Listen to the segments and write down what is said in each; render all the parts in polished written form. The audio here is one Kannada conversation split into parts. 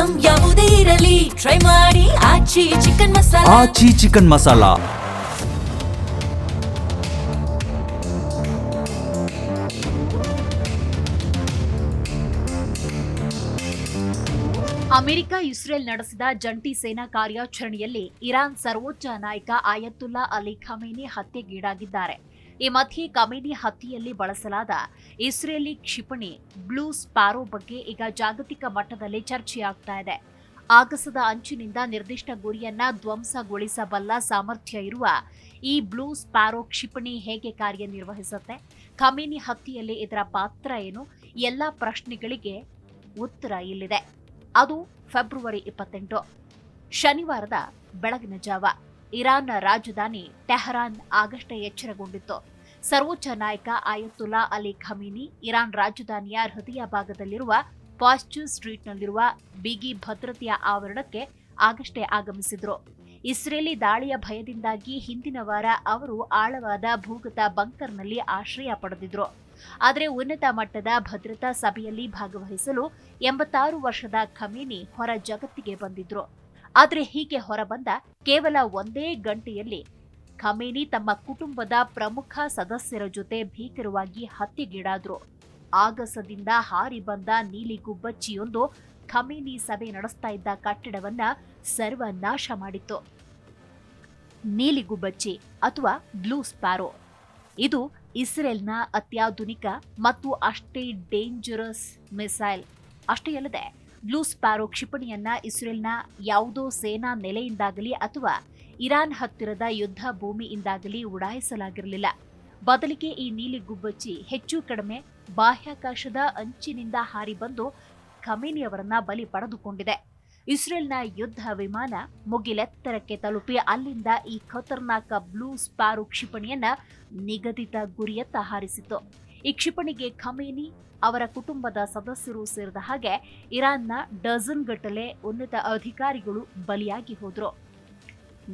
ಐಟಂ ಯಾವುದೇ ಇರಲಿ ಟ್ರೈ ಮಾಡಿ ಆಚಿ ಚಿಕನ್ ಮಸಾಲಾ. ಆಚಿ ಚಿಕನ್ ಮಸಾಲಾ. ಅಮೆರಿಕ ಇಸ್ರೇಲ್ ನಡೆಸಿದ ಜಂಟಿ ಸೇನಾ ಕಾರ್ಯಾಚರಣೆಯಲ್ಲಿ ಇರಾನ್ ಸರ್ವೋಚ್ಚ ನಾಯಕ ಆಯತುಲ್ಲಾ ಅಲಿ ಖಮೇನಿ ಹತ್ಯೆಗೀಡಾಗಿದ್ದಾರೆ. ಈ ಮಧ್ಯೆ ಖಮೇನಿ ಹತ್ಯೆಯಲ್ಲಿ ಬಳಸಲಾದ ಇಸ್ರೇಲಿ ಕ್ಷಿಪಣಿ ಬ್ಲೂ ಸ್ಪ್ಯಾರೋ ಬಗ್ಗೆ ಈಗ ಜಾಗತಿಕ ಮಟ್ಟದಲ್ಲಿ ಚರ್ಚೆಯಾಗ್ತಾ ಇದೆ. ಆಗಸದ ಅಂಚಿನಿಂದ ನಿರ್ದಿಷ್ಟ ಗುರಿಯನ್ನ ಧ್ವಂಸಗೊಳಿಸಬಲ್ಲ ಸಾಮರ್ಥ್ಯ ಇರುವ ಈ ಬ್ಲೂ ಸ್ಪ್ಯಾರೋ ಕ್ಷಿಪಣಿ ಹೇಗೆ ಕಾರ್ಯನಿರ್ವಹಿಸುತ್ತೆ? ಖಮೇನಿ ಹತ್ಯೆಯಲ್ಲಿ ಇದರ ಪಾತ್ರ ಏನು? ಎಲ್ಲಾ ಪ್ರಶ್ನೆಗಳಿಗೆ ಉತ್ತರ ಇಲ್ಲಿದೆ. ಅದು ಫೆಬ್ರವರಿ 28 ಶನಿವಾರದ ಬೆಳಗಿನ ಜಾವ ಇರಾನ್ ರಾಜಧಾನಿ ಟೆಹರಾನ್ ಆಗಷ್ಟೇ ಎಚ್ಚರಗೊಂಡಿತ್ತು. ಸರ್ವೋಚ್ಚ ನಾಯಕ ಆಯತುಲ್ಲಾ ಅಲಿ ಖಮೇನಿ ಇರಾನ್ ರಾಜಧಾನಿಯ ಹೃದಯ ಭಾಗದಲ್ಲಿರುವ ಪಾಸ್ಚರ್ ಸ್ಟ್ರೀಟ್ನಲ್ಲಿರುವ ಬಿಗಿ ಭದ್ರತೆಯ ಆವರಣಕ್ಕೆ ಆಗಷ್ಟೇ ಆಗಮಿಸಿದ್ರು. ಇಸ್ರೇಲಿ ದಾಳಿಯ ಭಯದಿಂದಾಗಿ ಹಿಂದಿನ ವಾರ ಅವರು ಆಳವಾದ ಭೂಗತ ಬಂಕರ್ನಲ್ಲಿ ಆಶ್ರಯ ಪಡೆದಿದ್ರು. ಆದರೆ ಉನ್ನತ ಮಟ್ಟದ ಭದ್ರತಾ ಸಭೆಯಲ್ಲಿ ಭಾಗವಹಿಸಲು 86 ವರ್ಷದ ಖಮೇನಿ ಹೊರ ಜಗತ್ತಿಗೆ ಬಂದಿದ್ರು. ಆದರೆ ಹೀಗೆ ಹೊರಬಂದ ಕೇವಲ ಒಂದೇ ಗಂಟೆಯಲ್ಲಿ ಖಮೇನಿ ತಮ್ಮ ಕುಟುಂಬದ ಪ್ರಮುಖ ಸದಸ್ಯರ ಜೊತೆ ಭೀಕರವಾಗಿ ಹತ್ಯೆಗೀಡಾದ್ರು. ಆಗಸದಿಂದ ಹಾರಿ ಬಂದ ನೀಲಿ ಗುಬ್ಬಚ್ಚಿಯೊಂದು ಖಮೇನಿ ಸಭೆ ನಡೆಸ್ತಾ ಇದ್ದ ಕಟ್ಟಡವನ್ನ ಸರ್ವನಾಶ ಮಾಡಿತ್ತು. ನೀಲಿಗುಬ್ಬಚ್ಚಿ ಅಥವಾ ಬ್ಲೂ ಸ್ಪ್ಯಾರೋ ಇದು ಇಸ್ರೇಲ್ನ ಅತ್ಯಾಧುನಿಕ ಮತ್ತು ಅಷ್ಟೇ ಡೇಂಜರಸ್ ಮಿಸೈಲ್. ಅಷ್ಟೇ ಅಲ್ಲದೆ ಬ್ಲೂ ಸ್ಪ್ಯಾರೋ ಕ್ಷಿಪಣಿಯನ್ನ ಇಸ್ರೇಲ್ನ ಯಾವುದೋ ಸೇನಾ ನೆಲೆಯಿಂದಾಗಲಿ ಅಥವಾ ಇರಾನ್ ಹತ್ತಿರದ ಯುದ್ಧ ಭೂಮಿಯಿಂದಾಗಲಿ ಉಡಾಯಿಸಲಾಗಿರಲಿಲ್ಲ. ಬದಲಿಗೆ ಈ ನೀಲಿಗುಬ್ಬಚ್ಚಿ ಹೆಚ್ಚು ಕಡಿಮೆ ಬಾಹ್ಯಾಕಾಶದ ಅಂಚಿನಿಂದ ಹಾರಿ ಬಂದು ಖಮೇನಿಯವರನ್ನ ಬಲಿ ಪಡೆದುಕೊಂಡಿದೆ. ಇಸ್ರೇಲ್ನ ಯುದ್ಧ ವಿಮಾನ ಮುಗಿಲೆತ್ತರಕ್ಕೆ ತಲುಪಿ ಅಲ್ಲಿಂದ ಈ ಖತರ್ನಾಕ ಬ್ಲೂ ಸ್ಪ್ಯಾರೋ ಕ್ಷಿಪಣಿಯನ್ನ ನಿಗದಿತ ಗುರಿಯತ್ತ ಹಾರಿಸಿತು. ಈ ಕ್ಷಿಪಣಿಗೆ ಖಮೇನಿ ಅವರ ಕುಟುಂಬದ ಸದಸ್ಯರು ಸೇರಿದ ಹಾಗೆ ಇರಾನ್ನ ಡಜನ್ ಗಟ್ಟಲೆ ಉನ್ನತ ಅಧಿಕಾರಿಗಳು ಬಲಿಯಾಗಿ ಹೋದ್ರು.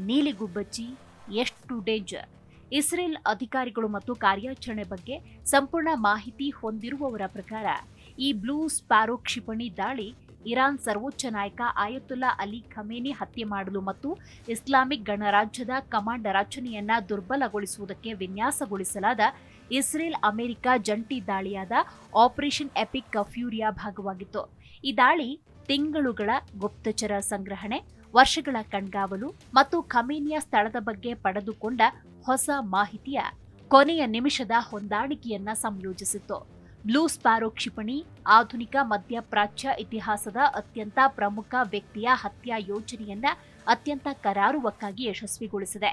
ನೀಲಿಗುಬ್ಬಚ್ಚಿ ಎಷ್ಟು ಡೇಂಜರ್? ಇಸ್ರೇಲ್ ಅಧಿಕಾರಿಗಳು ಮತ್ತು ಕಾರ್ಯಾಚರಣೆ ಬಗ್ಗೆ ಸಂಪೂರ್ಣ ಮಾಹಿತಿ ಹೊಂದಿರುವವರ ಪ್ರಕಾರ ಈ ಬ್ಲೂ ಸ್ಪ್ಯಾರೋ ಕ್ಷಿಪಣಿ ದಾಳಿ ಇರಾನ್ ಸರ್ವೋಚ್ಚ ನಾಯಕ ಆಯತುಲ್ಲಾ ಅಲಿ ಖಮೇನಿ ಹತ್ಯೆ ಮಾಡಲು ಮತ್ತು ಇಸ್ಲಾಮಿಕ್ ಗಣರಾಜ್ಯದ ಕಮಾಂಡ್ ರಚನೆಯನ್ನ ದುರ್ಬಲಗೊಳಿಸುವುದಕ್ಕೆ ವಿನ್ಯಾಸಗೊಳಿಸಲಾದ ಇಸ್ರೇಲ್ ಅಮೆರಿಕ ಜಂಟಿ ದಾಳಿಯಾದ ಆಪರೇಷನ್ ಎಪಿಕ್ ಫ್ಯೂರಿಯ ಭಾಗವಾಗಿತ್ತು. ಈ ದಾಳಿ ತಿಂಗಳುಗಳ ಗುಪ್ತಚರ ಸಂಗ್ರಹಣೆ, ವರ್ಷಗಳ ಕಣ್ಗಾವಲು ಮತ್ತು ಖಮೇನಿಯ ಸ್ಥಳದ ಬಗ್ಗೆ ಪಡೆದುಕೊಂಡ ಹೊಸ ಮಾಹಿತಿಯ ಕೊನೆಯ ನಿಮಿಷದ ಹೊಂದಾಣಿಕೆಯನ್ನ ಸಂಯೋಜಿಸಿತ್ತು. ಬ್ಲೂ ಸ್ಪ್ಯಾರೋ ಕ್ಷಿಪಣಿ ಆಧುನಿಕ ಮಧ್ಯಪ್ರಾಚ್ಯ ಇತಿಹಾಸದ ಅತ್ಯಂತ ಪ್ರಮುಖ ವ್ಯಕ್ತಿಯ ಹತ್ಯಾ ಯೋಜನೆಯನ್ನ ಅತ್ಯಂತ ಕರಾರುವಕ್ಕಾಗಿ ಯಶಸ್ವಿಗೊಳಿಸಿದೆ.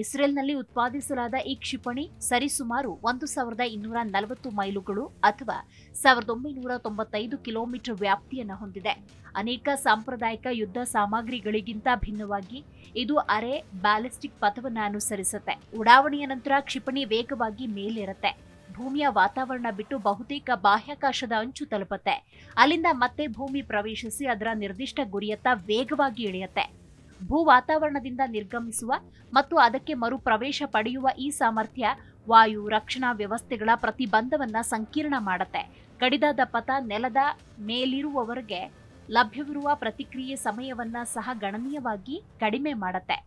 ಇಸ್ರೇಲ್ನಲ್ಲಿ ಉತ್ಪಾದಿಸಲಾದ ಈ ಕ್ಷಿಪಣಿ ಸರಿಸುಮಾರು 1240 ಮೈಲುಗಳು ಅಥವಾ 1995 ಕಿಲೋಮೀಟರ್ ವ್ಯಾಪ್ತಿಯನ್ನು ಹೊಂದಿದೆ. ಅನೇಕ ಸಾಂಪ್ರದಾಯಿಕ ಯುದ್ಧ ಸಾಮಗ್ರಿಗಳಿಗಿಂತ ಭಿನ್ನವಾಗಿ ಇದು ಅರೆ ಬ್ಯಾಲಿಸ್ಟಿಕ್ ಪಥವನ್ನು ಅನುಸರಿಸುತ್ತೆ. ಉಡಾವಣೆಯ ನಂತರ ಕ್ಷಿಪಣಿ ವೇಗವಾಗಿ ಮೇಲೇರುತ್ತೆ. ಭೂಮಿಯ ವಾತಾವರಣ ಬಿಟ್ಟು ಬಹುತೇಕ ಬಾಹ್ಯಾಕಾಶದ ಅಂಚು ತಲುಪುತ್ತೆ. ಅಲ್ಲಿಂದ ಮತ್ತೆ ಭೂಮಿ ಪ್ರವೇಶಿಸಿ ಅದರ ನಿರ್ದಿಷ್ಟ ಗುರಿಯತ್ತ ವೇಗವಾಗಿ ಇಳಿಯುತ್ತೆ. ಭೂ ವಾತಾವರಣದಿಂದ ನಿರ್ಗಮಿಸುವ ಮತ್ತು ಅದಕ್ಕೆ ಮರು ಪ್ರವೇಶ ಪಡೆಯುವ ಈ ಸಾಮರ್ಥ್ಯ ವಾಯು ರಕ್ಷಣಾ ವ್ಯವಸ್ಥೆಗಳ ಪ್ರತಿಬಂಧವನ್ನ ಸಂಕೀರ್ಣ ಮಾಡುತ್ತೆ. ಕಡಿದಾದ ಪಥ ನೆಲದ ಮೇಲಿರುವವರೆಗೆ ಲಭ್ಯವಿರುವ ಪ್ರತಿಕ್ರಿಯೆ ಸಮಯವನ್ನ ಸಹ ಗಣನೀಯವಾಗಿ ಕಡಿಮೆ ಮಾಡುತ್ತೆ.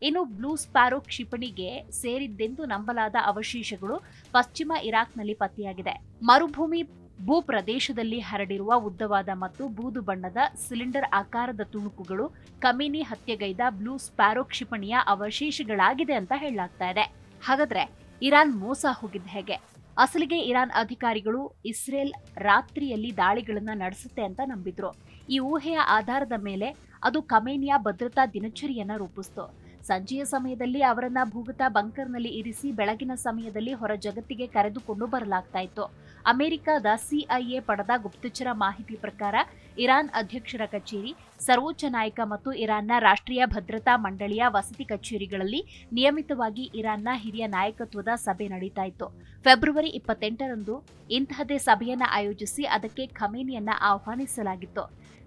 ಇನ್ನು ಬ್ಲೂ ಸ್ಪ್ಯಾರೋ ಕ್ಷಿಪಣಿಗೆ ಸೇರಿದ್ದೆಂದು ನಂಬಲಾದ ಅವಶೇಷಗಳು ಪಶ್ಚಿಮ ಇರಾಕ್ನಲ್ಲಿ ಪತ್ತೆಯಾಗಿದೆ. ಮರುಭೂಮಿ ಭೂಪ್ರದೇಶದಲ್ಲಿ ಹರಡಿರುವ ಉದ್ದವಾದ ಮತ್ತು ಬೂದು ಬಣ್ಣದ ಸಿಲಿಂಡರ್ ಆಕಾರದ ತುಣುಕುಗಳು ಖಮೇನಿ ಹತ್ಯೆಗೈದ ಬ್ಲೂ ಸ್ಪ್ಯಾರೋ ಕ್ಷಿಪಣಿಯ ಅವಶೇಷಗಳಾಗಿದೆ ಅಂತ ಹೇಳಲಾಗ್ತಾ ಇದೆ. ಹಾಗಾದ್ರೆ ಇರಾನ್ ಮೋಸ ಹೋಗಿದ್ದ ಹೇಗೆ? ಅಸಲಿಗೆ ಇರಾನ್ ಅಧಿಕಾರಿಗಳು ಇಸ್ರೇಲ್ ರಾತ್ರಿಯಲ್ಲಿ ದಾಳಿಗಳನ್ನ ನಡೆಸುತ್ತೆ ಅಂತ ನಂಬಿದ್ರು. ಈ ಊಹೆಯ ಆಧಾರದ ಮೇಲೆ ಅದು ಖಮೇನಿಯ ಭದ್ರತಾ ದಿನಚರಿಯನ್ನ ರೂಪಿಸಿತು. ಸಂಜೆಯ ಸಮಯದಲ್ಲಿ ಅವರನ್ನ ಭೂಗತ ಬಂಕರ್ನಲ್ಲಿ ಇರಿಸಿ ಬೆಳಗಿನ ಸಮಯದಲ್ಲಿ ಹೊರ ಜಗತ್ತಿಗೆ ಕರೆದುಕೊಂಡು ಬರಲಾಗ್ತಾ ಇತ್ತು. ಅಮೆರಿಕದ ಸಿಐಎ ಪಡೆದ ಗುಪ್ತಚರ ಮಾಹಿತಿ ಪ್ರಕಾರ ಇರಾನ್ ಅಧ್ಯಕ್ಷರ ಕಚೇರಿ, ಸರ್ವೋಚ್ಚ ನಾಯಕ ಮತ್ತು ಇರಾನ್ನ ರಾಷ್ಟ್ರೀಯ ಭದ್ರತಾ ಮಂಡಳಿಯ ವಸತಿ ಕಚೇರಿಗಳಲ್ಲಿ ನಿಯಮಿತವಾಗಿ ಇರಾನ್ನ ಹಿರಿಯ ನಾಯಕತ್ವದ ಸಭೆ ನಡೀತಾ ಇತ್ತು. ಫೆಬ್ರವರಿ 28ರಂದು ಇಂತಹದೇ ಸಭೆಯನ್ನ ಆಯೋಜಿಸಿ ಅದಕ್ಕೆ ಖಮೇನಿಯನ್ನ ಆಹ್ವಾನಿಸಲಾಗಿತ್ತು.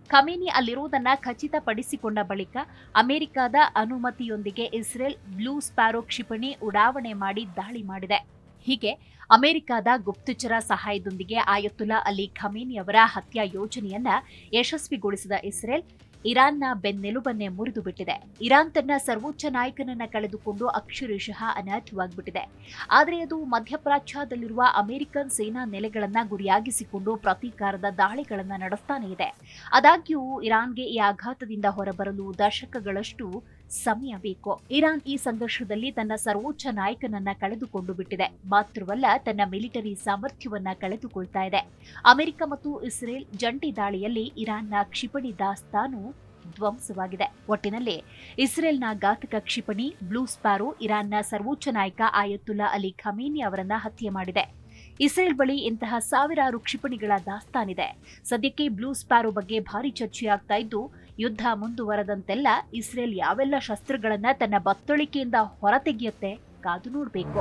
ಖಮೇನಿ ಅಲ್ಲಿರುವುದನ್ನು ಖಚಿತಪಡಿಸಿಕೊಂಡ ಬಳಿಕ ಅಮೆರಿಕದ ಅನುಮತಿಯೊಂದಿಗೆ ಇಸ್ರೇಲ್ ಬ್ಲೂ ಸ್ಪ್ಯಾರೋ ಕ್ಷಿಪಣಿ ಉಡಾವಣೆ ಮಾಡಿ ದಾಳಿ ಮಾಡಿದೆ. ಹೀಗೆ ಅಮೆರಿಕದ ಗುಪ್ತಚರ ಸಹಾಯದೊಂದಿಗೆ ಆಯತುಲ್ಲಾ ಅಲಿ ಖಮೇನಿ ಅವರ ಹತ್ಯಾ ಯೋಜನೆಯನ್ನ ಯಶಸ್ವಿಗೊಳಿಸಿದ ಇಸ್ರೇಲ್ ಇರಾನ್ನ ಬೆನ್ನೆಲುಬನ್ನೇ ಮುರಿದು ಬಿಟ್ಟಿದೆ. ಇರಾನ್ ತನ್ನ ಸರ್ವೋಚ್ಚ ನಾಯಕನನ್ನ ಕಳೆದುಕೊಂಡು ಅಕ್ಷರಶಃ ಅನಾಥವಾಗ್ಬಿಟ್ಟಿದೆ. ಆದರೆ ಅದು ಮಧ್ಯಪ್ರಾಚ್ಯದಲ್ಲಿರುವ ಅಮೆರಿಕನ್ ಸೇನಾ ನೆಲೆಗಳನ್ನ ಗುರಿಯಾಗಿಸಿಕೊಂಡು ಪ್ರತೀಕಾರದ ದಾಳಿಗಳನ್ನ ನಡೆಸ್ತಾನೆ ಇದೆ. ಆದಾಗ್ಯೂ ಇರಾನ್ಗೆ ಈ ಆಘಾತದಿಂದ ಹೊರಬರಲು ದಶಕಗಳಷ್ಟು ಸಮಯ ಬೇಕು. ಇರಾನ್ ಈ ಸಂಘರ್ಷದಲ್ಲಿ ತನ್ನ ಸರ್ವೋಚ್ಚ ನಾಯಕನನ್ನ ಕಳೆದುಕೊಂಡು ಬಿಟ್ಟಿದೆ. ಮಾತ್ರವಲ್ಲ, ತನ್ನ ಮಿಲಿಟರಿ ಸಾಮರ್ಥ್ಯವನ್ನ ಕಳೆದುಕೊಳ್ತಾ ಇದೆ. ಅಮೆರಿಕ ಮತ್ತು ಇಸ್ರೇಲ್ ಜಂಟಿ ದಾಳಿಯಲ್ಲಿ ಇರಾನ್ನ ಕ್ಷಿಪಣಿ ದಾಸ್ತಾನು ಧ್ವಂಸವಾಗಿದೆ. ಒಟ್ಟಿನಲ್ಲಿ ಇಸ್ರೇಲ್ನ ಘಾತಕ ಕ್ಷಿಪಣಿ ಬ್ಲೂ ಸ್ಪ್ಯಾರೋ ಇರಾನ್ನ ಸರ್ವೋಚ್ಚ ನಾಯಕ ಆಯತುಲ್ಲಾ ಅಲಿ ಖಮೇನಿ ಅವರನ್ನ ಹತ್ಯೆ ಮಾಡಿದೆ. ಇಸ್ರೇಲ್ ಬಳಿ ಇಂತಹ ಸಾವಿರಾರು ಕ್ಷಿಪಣಿಗಳ ದಾಸ್ತಾನಿದೆ. ಸದ್ಯಕ್ಕೆ ಬ್ಲೂ ಸ್ಪ್ಯಾರೋ ಬಗ್ಗೆ ಭಾರಿ ಚರ್ಚೆಯಾಗ್ತಾ ಇದ್ದು, ಯುದ್ಧ ಮುಂದುವರೆದಂತೆಲ್ಲ ಇಸ್ರೇಲ್ ಯಾವೆಲ್ಲ ಶಸ್ತ್ರಗಳನ್ನ ತನ್ನ ಬತ್ತಳಿಕೆಯಿಂದ ಹೊರತೆಗೆಯುತ್ತೆ ಕಾದು ನೋಡಬೇಕು.